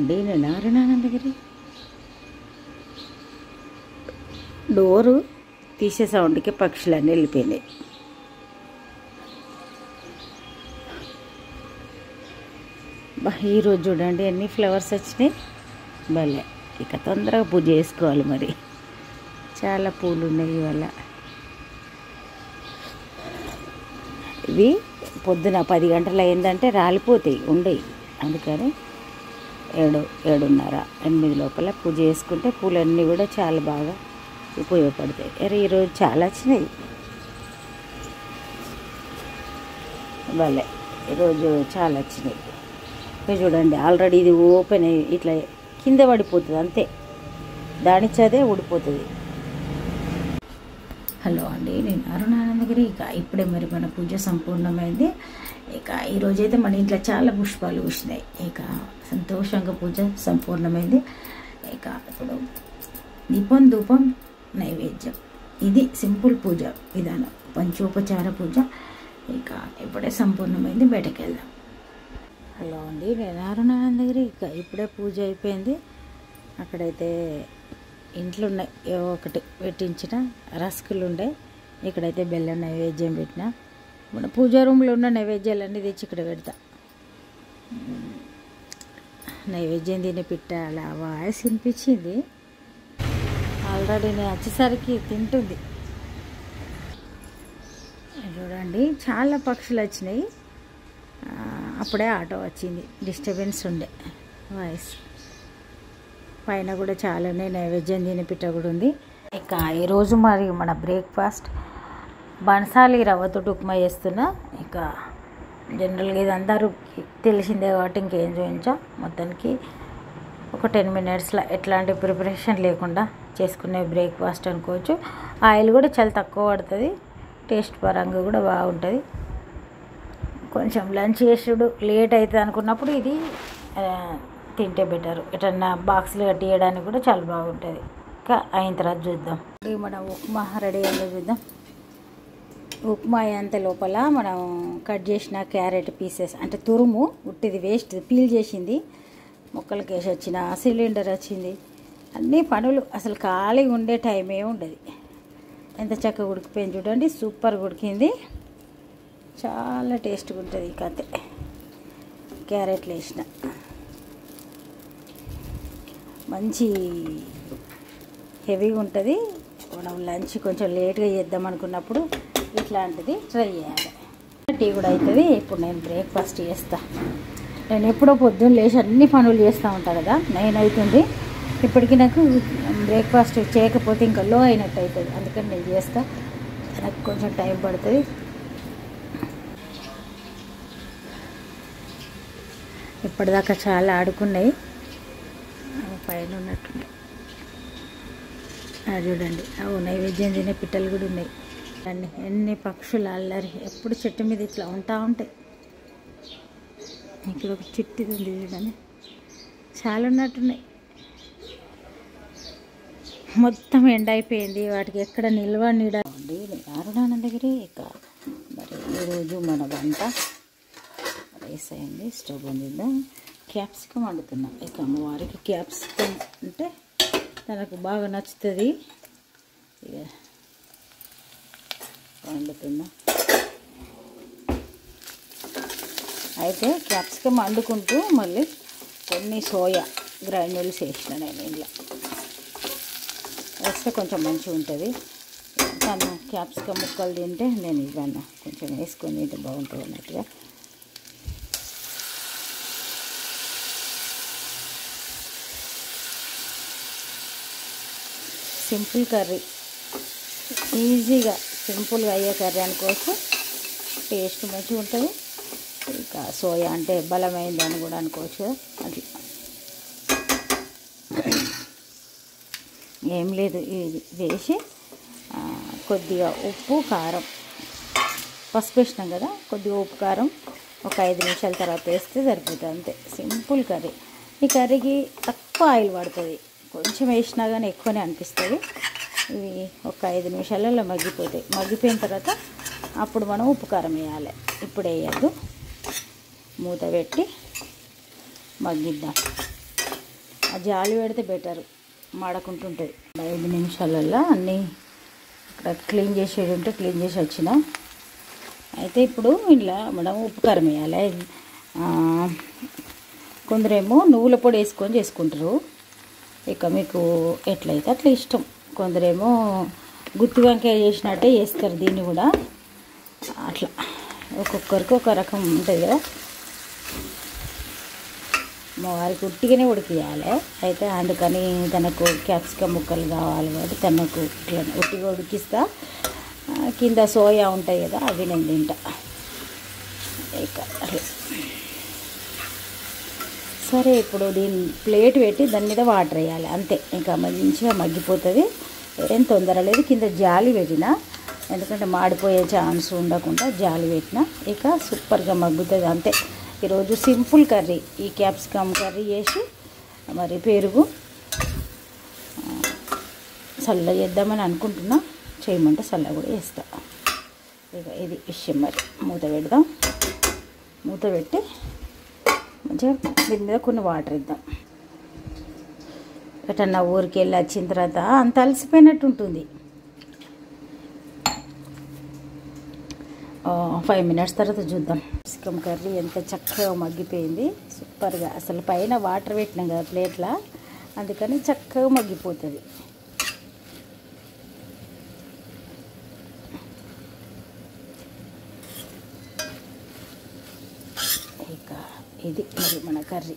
అండి నేను నారాయణానందగిరి డోరు తీసే సౌండ్కి పక్షులన్నీ వెళ్ళిపోయినాయి. ఈరోజు చూడండి ఎన్ని ఫ్లవర్స్ వచ్చినాయి. భలే ఇక తొందరగా పూజ చేసుకోవాలి. మరి చాలా పూలు ఉన్నాయి ఇవాళ. ఇవి పొద్దున 10 గంటలు అయిందంటే రాలిపోతాయి, ఉండయి. అందుకని 7:30, 8 లోపల పూజ చేసుకుంటే పూలన్నీ కూడా చాలా బాగా ఉపయోగపడతాయి. ఈరోజు చాలా వచ్చినాయి. భలే ఈరోజు చాలా వచ్చినాయి. చూడండి ఆల్రెడీ ఇది ఓపెన్ అయ్యి ఇట్లా కింద పడిపోతుంది, అంతే దానిచ్చదే ఊడిపోతుంది. హలో అండి నేను నారాయణానందగిరి. ఇక ఇప్పుడే మరి మన పూజ సంపూర్ణమైంది. ఇక ఈరోజైతే మన ఇంట్లో చాలా పుష్పాలు పూసినాయి. ఇక సంతోషంగా పూజ సంపూర్ణమైంది. ఇక ఇప్పుడు దీపం ధూపం నైవేద్యం, ఇది సింపుల్ పూజ విధానం, పంచోపచార పూజ. ఇక ఇప్పుడే సంపూర్ణమైంది, బయటకు వెళ్దాం. హలో అండి నేను నారాయణానందగిరి. ఇక ఇప్పుడే పూజ అయిపోయింది. అక్కడైతే ఇంట్లో ఉన్నాయి ఏవో ఒకటి పెట్టించిన రస్కులు ఉండే. ఇక్కడైతే బెల్లం నైవేద్యం పెట్టిన. మన పూజా రూమ్లో ఉన్న నైవేద్యాలన్నీ తెచ్చి ఇక్కడ పెడతా. నైవేద్యం తిని పెట్టాల వాయిస్ వినిపించింది. ఆల్రెడీ నేను వచ్చేసరికి తింటుంది. చూడండి చాలా పక్షులు వచ్చినాయి. అప్పుడే ఆటో వచ్చింది, డిస్టర్బెన్స్ ఉండే వాయిస్. పైన కూడా చాలా ఉన్నాయి, నైవేద్యం తిని పిట్ట కూడా ఉంది. ఇక ఈరోజు మరి మన బ్రేక్ఫాస్ట్ బన్సాలి రవ్వతోటి ఉప్మా చేస్తున్నా. ఇక జనరల్గా ఇది అందరూ తెలిసిందే కాబట్టి ఇంకేం చూపించా. మొత్తానికి ఒక 10 మినిట్స్లో ఎట్లాంటి ప్రిపరేషన్ లేకుండా చేసుకునే బ్రేక్ఫాస్ట్ అనుకోవచ్చు. ఆయిల్ కూడా చాలా తక్కువ పడుతుంది, టేస్ట్ పరంగా కూడా బాగుంటుంది. కొంచెం లంచ్ చేసుడు లేట్ అవుతుంది అనుకున్నప్పుడు ఇది తింటే బెటర్. ఎటన్నా బాక్స్లు కట్టియడానికి కూడా చాలా బాగుంటుంది. ఇంకా అయిన తర్వాత చూద్దాం. మనం ఉప్మా రెడీ అయ్యేదో చూద్దాం. ఉప్మా అయ్యేంత లోపల మనం కట్ చేసిన క్యారెట్ పీసెస్ అంటే తురుము ఉట్టిది వేస్ట్ పీల్ చేసింది ముక్కలకి వేసి వచ్చిన సిలిండర్ వచ్చింది. అన్ని పనులు అసలు ఖాళీగా ఉండే టైమే ఉండదు. ఎంత చక్కగా ఉడికిపోయింది చూడండి, సూపర్గా ఉడికింది, చాలా టేస్ట్గా ఉంటుంది. కతే క్యారెట్లు వేసిన మంచి హెవీగా ఉంటుంది. మనం లంచ్ కొంచెం లేట్గా చేద్దాం అనుకున్నప్పుడు ఇట్లాంటిది ట్రై చేయాలి. టీ కూడా అవుతుంది. ఇప్పుడు నేను బ్రేక్ఫాస్ట్ చేస్తా. నేను ఎప్పుడో పొద్దున్న లేచి అన్ని పనులు చేస్తూ ఉంటాను కదా, 9 అవుతుంది. ఇప్పటికీ నాకు బ్రేక్ఫాస్ట్ చేయకపోతే ఇంకా లో అయినట్టు అవుతుంది. అందుకని నేను చేస్తా, నాకు కొంచెం టైం పడుతుంది. ఇప్పటిదాకా చాలా ఆడుకున్నాయి, పైన ఉన్నట్టున్నాయి. చూడండి నైవేద్యం తినే పిట్టలు కూడా ఉన్నాయి. అండి ఎన్ని పక్షులు అల్లరి, ఎప్పుడు చెట్టు మీద ఇట్లా ఉంటాయి. ఇక్కడ ఒక చిట్టిది ఉంది చూడండి, చాలా ఉన్నట్టున్నాయి. మొత్తం ఎండ అయిపోయింది, వాటికి ఎక్కడ నిల్వ నీడ అండి నారాయణానందగిరి. ఇక మరి ఈరోజు మన వంట రైస్ అయింది, స్టవ్ వండిద్దాం. క్యాప్సికమ్ వండుతున్నాం. ఇక అమ్మవారికి క్యాప్సికమ్ అంటే తనకు బాగా నచ్చుతుంది. ఇక వండుతున్నా. అయితే క్యాప్సికమ్ వండుకుంటూ మళ్ళీ కొన్ని సోయా గ్రాన్యూల్స్ వేసిన నేను ఇంట్లో వేస్తే కొంచెం మంచిగా ఉంటుంది. తను క్యాప్సికమ్ ముక్కలు తింటే నేను ఇవన్నీ కొంచెం వేసుకొని తింటే బాగుంటుంది అన్నట్టుగా. సింపుల్ కర్రీ, ఈజీగా సింపుల్గా అయ్యే కర్రీ అనుకోవచ్చు, టేస్ట్ మంచిగా ఉంటుంది. ఇక సోయా అంటే బలమైంది అని కూడా అనుకోవచ్చు కదా. అట్లా ఏం లేదు, ఇది వేసి కొద్దిగా ఉప్పు కారం పసుపు వేసినాం కదా, కొద్దిగా ఉప్పు కారం ఒక 5 నిమిషాల తర్వాత వేస్తే సరిపోతుంది, అంతే. Simple curry. ఈ కర్రీకి తక్కువ ఆయిల్ పడుతుంది, కొంచెం వేసినా కానీ ఎక్కువనే అనిపిస్తుంది. ఇవి ఒక 5 నిమిషాలలో మగ్గిపోతాయి. మగ్గిపోయిన తర్వాత అప్పుడు మనం ఉప్పు కారం వేయాలి. ఇప్పుడు వేయద్దు, మూత పెట్టి మగ్గిద్దాం. ఆ జాలి పెడితే బెటర్, మాడకుంటుంటుంది. 5 నిమిషాలల్లో అన్నీ ఇక్కడ క్లీన్ చేసేది ఉంటే క్లీన్ చేసి వచ్చిన. అయితే ఇప్పుడు ఇలా మనం ఉప్పు కారం వేయాలి. కొందరేమో నువ్వుల పొడి వేసుకొని చేసుకుంటారు, ఇక మీకు ఎట్లయితే అట్లా ఇష్టం. కొందరేమో గుత్తి వంకాయ చేసినట్టే చేస్తారు దీన్ని కూడా. అట్లా ఒక్కొక్కరికి ఒక రకం ఉంటుంది కదా. మా వారికి ఉట్టిగానే ఉడికియాలి. అయితే అందుకని తనకు క్యాప్సికమ్ ముక్కలు కావాలి కాబట్టి తనకు ఇట్లా ఉట్టిగా ఉడికిస్తా. కింద సోయా ఉంటాయి కదా, అవి నేను తింటా. ఇక సరే, ఇప్పుడు దీన్ని ప్లేట్ పెట్టి దాని మీద వాటర్ వేయాలి అంతే. ఇంకా మంచిగా మగ్గిపోతుంది, ఏం తొందర లేదు. కింద జాలి పెట్టిన, ఎందుకంటే మాడిపోయే ఛాన్స్ ఉండకుండా జాలి పెట్టిన. ఇక సూపర్గా మగ్గుతుంది అంతే. ఈరోజు సింపుల్ కర్రీ, ఈ క్యాప్సికమ్ కర్రీ చేసి మరి పెరుగు చల్ల చేద్దామని అనుకుంటున్నా. చేయమంటే చల్ల కూడా చేస్తా. ఇక ఇది విషయం. మరి మూత పెడదాం. మూత పెట్టి మంచిగా దీని మీద కొన్ని వాటర్ ఇద్దాం. ఎటన్నా ఊరికి వెళ్ళి వచ్చిన తర్వాత అంత అలసిపోయినట్టు ఉంటుంది. 5 మినిట్స్ తర్వాత చూద్దాం. క్యాప్సికమ్ కర్రీ ఎంత చక్కగా మగ్గిపోయింది, సూపర్గా. అసలు పైన వాటర్ పెట్టినాం కదా ప్లేట్లో, అందుకని చక్కగా మగ్గిపోతుంది. ఇక ఇది మరి మన కర్రీ.